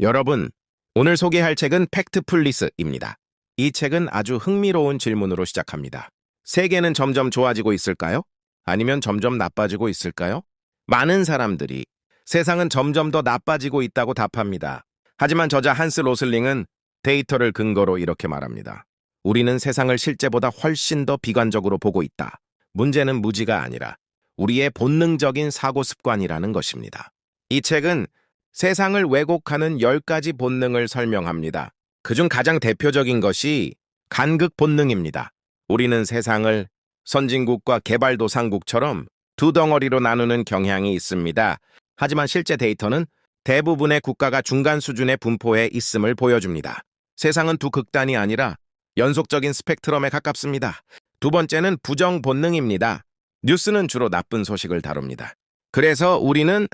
여러분, 오늘 소개할 책은 팩트풀리스입니다. 이 책은 아주 흥미로운 질문으로 시작합니다. 세계는 점점 좋아지고 있을까요? 아니면 점점 나빠지고 있을까요? 많은 사람들이 세상은 점점 더 나빠지고 있다고 답합니다. 하지만 저자 한스 로슬링은 데이터를 근거로 이렇게 말합니다. 우리는 세상을 실제보다 훨씬 더 비관적으로 보고 있다. 문제는 무지가 아니라 우리의 본능적인 사고 습관이라는 것입니다. 이 책은 세상을 왜곡하는 10가지 본능을 설명합니다. 그중 가장 대표적인 것이 간극 본능입니다. 우리는 세상을 선진국과 개발도상국처럼 두 덩어리로 나누는 경향이 있습니다. 하지만 실제 데이터는 대부분의 국가가 중간 수준의 분포에 있음을 보여줍니다. 세상은 두 극단이 아니라 연속적인 스펙트럼에 가깝습니다. 두 번째는 부정 본능입니다. 뉴스는 주로 나쁜 소식을 다룹니다. 그래서 우리는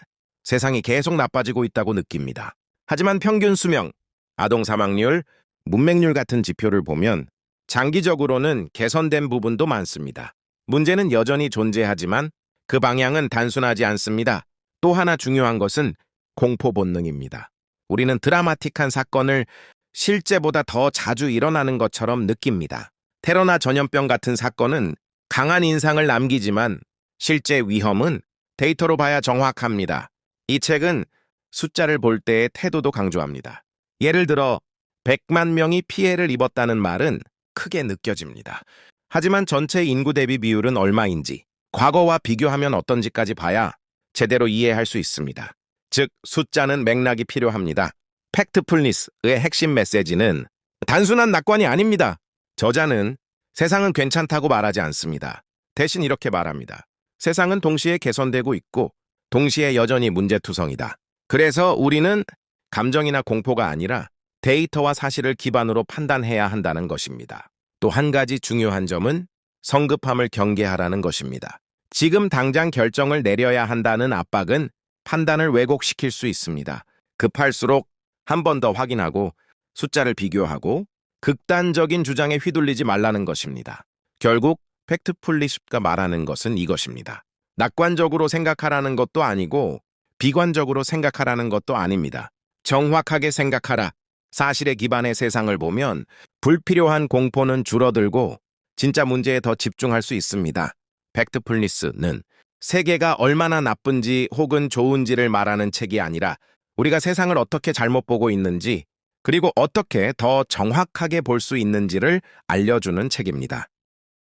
세상이 계속 나빠지고 있다고 느낍니다. 하지만 평균 수명, 아동 사망률, 문맹률 같은 지표를 보면 장기적으로는 개선된 부분도 많습니다. 문제는 여전히 존재하지만 그 방향은 단순하지 않습니다. 또 하나 중요한 것은 공포 본능입니다. 우리는 드라마틱한 사건을 실제보다 더 자주 일어나는 것처럼 느낍니다. 테러나 전염병 같은 사건은 강한 인상을 남기지만 실제 위험은 데이터로 봐야 정확합니다. 이 책은 숫자를 볼 때의 태도도 강조합니다. 예를 들어 100만 명이 피해를 입었다는 말은 크게 느껴집니다. 하지만 전체 인구 대비 비율은 얼마인지, 과거와 비교하면 어떤지까지 봐야 제대로 이해할 수 있습니다. 즉, 숫자는 맥락이 필요합니다. 팩트풀리스의 핵심 메시지는 단순한 낙관이 아닙니다. 저자는 세상은 괜찮다고 말하지 않습니다. 대신 이렇게 말합니다. 세상은 동시에 개선되고 있고 동시에 여전히 문제투성이다. 그래서 우리는 감정이나 공포가 아니라 데이터와 사실을 기반으로 판단해야 한다는 것입니다. 또 한 가지 중요한 점은 성급함을 경계하라는 것입니다. 지금 당장 결정을 내려야 한다는 압박은 판단을 왜곡시킬 수 있습니다. 급할수록 한 번 더 확인하고 숫자를 비교하고 극단적인 주장에 휘둘리지 말라는 것입니다. 결국 팩트풀리스가 말하는 것은 이것입니다. 낙관적으로 생각하라는 것도 아니고 비관적으로 생각하라는 것도 아닙니다. 정확하게 생각하라. 사실에 기반의 세상을 보면 불필요한 공포는 줄어들고 진짜 문제에 더 집중할 수 있습니다. 팩트풀리스는 세계가 얼마나 나쁜지 혹은 좋은지를 말하는 책이 아니라 우리가 세상을 어떻게 잘못 보고 있는지 그리고 어떻게 더 정확하게 볼 수 있는지를 알려주는 책입니다.